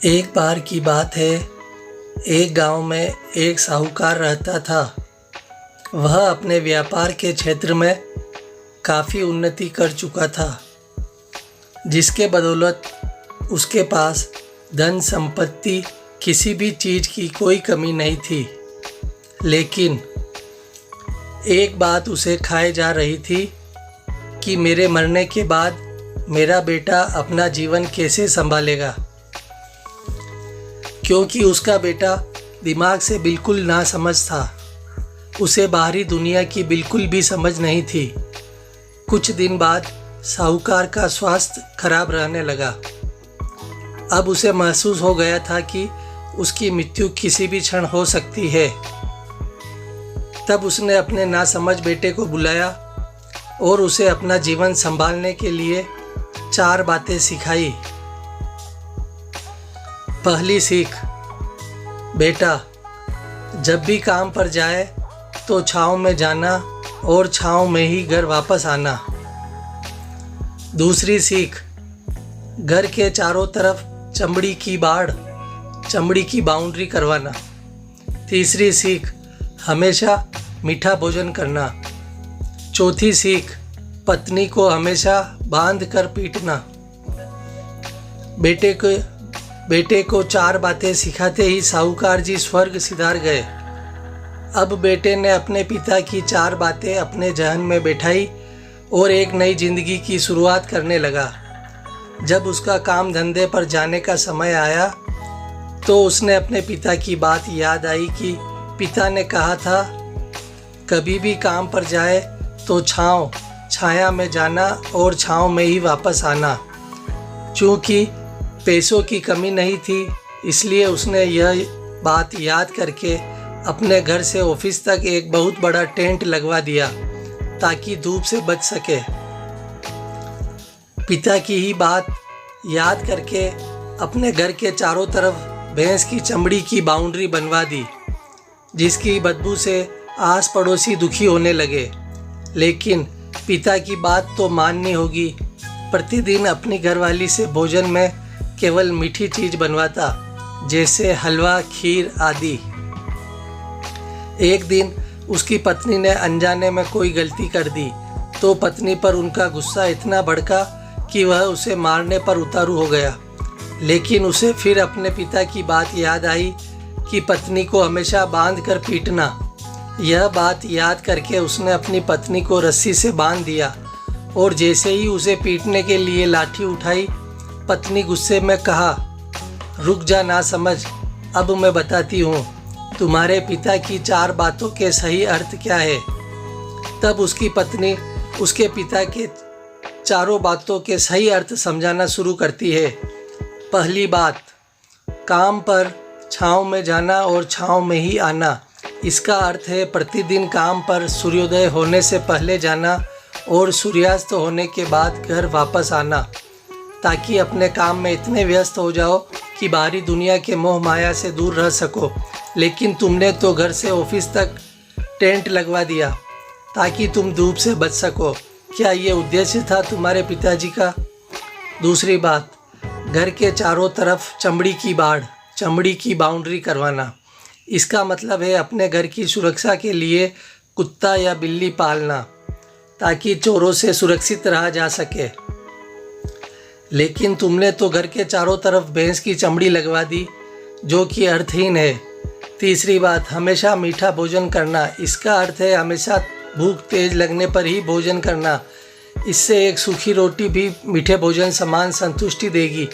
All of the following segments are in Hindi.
एक बार की बात है, एक गांव में एक साहूकार रहता था। वह अपने व्यापार के क्षेत्र में काफ़ी उन्नति कर चुका था, जिसके बदौलत उसके पास धन संपत्ति किसी भी चीज़ की कोई कमी नहीं थी। लेकिन एक बात उसे खाए जा रही थी कि मेरे मरने के बाद मेरा बेटा अपना जीवन कैसे संभालेगा, क्योंकि उसका बेटा दिमाग से बिल्कुल नासमझ था। उसे बाहरी दुनिया की बिल्कुल भी समझ नहीं थी। कुछ दिन बाद साहूकार का स्वास्थ्य खराब रहने लगा। अब उसे महसूस हो गया था कि उसकी मृत्यु किसी भी क्षण हो सकती है। तब उसने अपने नासमझ बेटे को बुलाया और उसे अपना जीवन संभालने के लिए 4 बातें सिखाई। पहली सीख, बेटा जब भी काम पर जाए तो छाँव में जाना और छाँव में ही घर वापस आना। दूसरी सीख, घर के चारों तरफ चमड़ी की बाउंड्री करवाना। तीसरी सीख, हमेशा मीठा भोजन करना। चौथी सीख, पत्नी को हमेशा बांध कर पीटना। बेटे को 4 बातें सिखाते ही साहूकार जी स्वर्ग सिधार गए। अब बेटे ने अपने पिता की 4 बातें अपने जहन में बैठाई और एक नई जिंदगी की शुरुआत करने लगा। जब उसका काम धंधे पर जाने का समय आया तो उसने अपने पिता की बात याद आई कि पिता ने कहा था, कभी भी काम पर जाए तो छाया में जाना और छाँव में ही वापस आना। चूँकि पैसों की कमी नहीं थी, इसलिए उसने यह बात याद करके अपने घर से ऑफिस तक एक बहुत बड़ा टेंट लगवा दिया ताकि धूप से बच सके। पिता की ही बात याद करके अपने घर के चारों तरफ भैंस की चमड़ी की बाउंड्री बनवा दी, जिसकी बदबू से आस पड़ोसी दुखी होने लगे। लेकिन पिता की बात तो माननी होगी। प्रतिदिन अपनी घरवाली से भोजन में केवल मीठी चीज़ बनवाता, जैसे हलवा, खीर आदि। एक दिन उसकी पत्नी ने अनजाने में कोई गलती कर दी तो पत्नी पर उनका गुस्सा इतना भड़का कि वह उसे मारने पर उतारू हो गया। लेकिन उसे फिर अपने पिता की बात याद आई कि पत्नी को हमेशा बांध कर पीटना। यह बात याद करके उसने अपनी पत्नी को रस्सी से बांध दिया और जैसे ही उसे पीटने के लिए लाठी उठाई, पत्नी गुस्से में कहा, रुक जा ना समझ, अब मैं बताती हूँ तुम्हारे पिता की 4 बातों के सही अर्थ क्या है। तब उसकी पत्नी उसके पिता के 4 बातों के सही अर्थ समझाना शुरू करती है। पहली बात, काम पर छाँव में जाना और छाँव में ही आना। इसका अर्थ है प्रतिदिन काम पर सूर्योदय होने से पहले जाना और सूर्यास्त होने के बाद घर वापस आना, ताकि अपने काम में इतने व्यस्त हो जाओ कि बाहरी दुनिया के मोह माया से दूर रह सको। लेकिन तुमने तो घर से ऑफिस तक टेंट लगवा दिया ताकि तुम धूप से बच सको। क्या ये उद्देश्य था तुम्हारे पिताजी का? दूसरी बात, घर के चारों तरफ चमड़ी की बाउंड्री करवाना। इसका मतलब है अपने घर की सुरक्षा के लिए कुत्ता या बिल्ली पालना, ताकि चोरों से सुरक्षित रहा जा सके। लेकिन तुमने तो घर के चारों तरफ भैंस की चमड़ी लगवा दी, जो कि अर्थहीन है। तीसरी बात, हमेशा मीठा भोजन करना। इसका अर्थ है हमेशा भूख तेज लगने पर ही भोजन करना। इससे एक सूखी रोटी भी मीठे भोजन समान संतुष्टि देगी।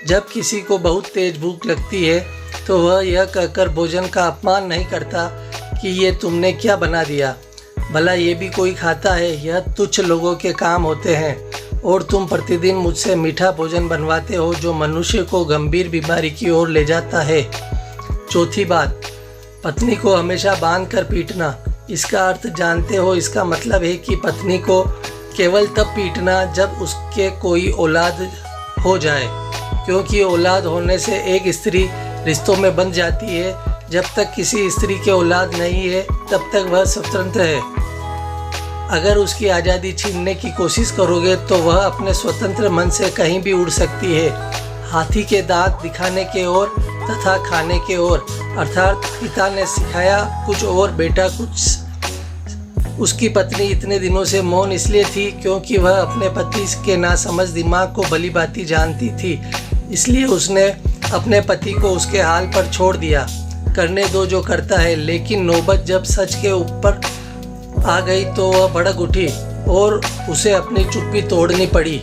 जब किसी को बहुत तेज भूख लगती है तो वह यह कहकर भोजन का अपमान नहीं करता कि ये तुमने क्या बना दिया, भला ये भी कोई खाता है। यह तुच्छ लोगों के काम होते हैं और तुम प्रतिदिन मुझसे मीठा भोजन बनवाते हो, जो मनुष्य को गंभीर बीमारी की ओर ले जाता है। चौथी बात, पत्नी को हमेशा बांध कर पीटना। इसका अर्थ जानते हो? इसका मतलब है कि पत्नी को केवल तब पीटना जब उसके कोई औलाद हो जाए, क्योंकि औलाद होने से एक स्त्री रिश्तों में बंध जाती है। जब तक किसी स्त्री के औलाद नहीं है तब तक वह स्वतंत्र है। अगर उसकी आज़ादी छीनने की कोशिश करोगे तो वह अपने स्वतंत्र मन से कहीं भी उड़ सकती है। हाथी के दांत दिखाने के ओर तथा खाने के ओर, अर्थात पिता ने सिखाया कुछ और बेटा कुछ। उसकी पत्नी इतने दिनों से मौन इसलिए थी क्योंकि वह अपने पति के नासमझ दिमाग को भली भांति जानती थी। इसलिए उसने अपने पति को उसके हाल पर छोड़ दिया, करने दो जो करता है। लेकिन नौबत जब सच के ऊपर आ गई तो वह भड़क उठी और उसे अपनी चुप्पी तोड़नी पड़ी।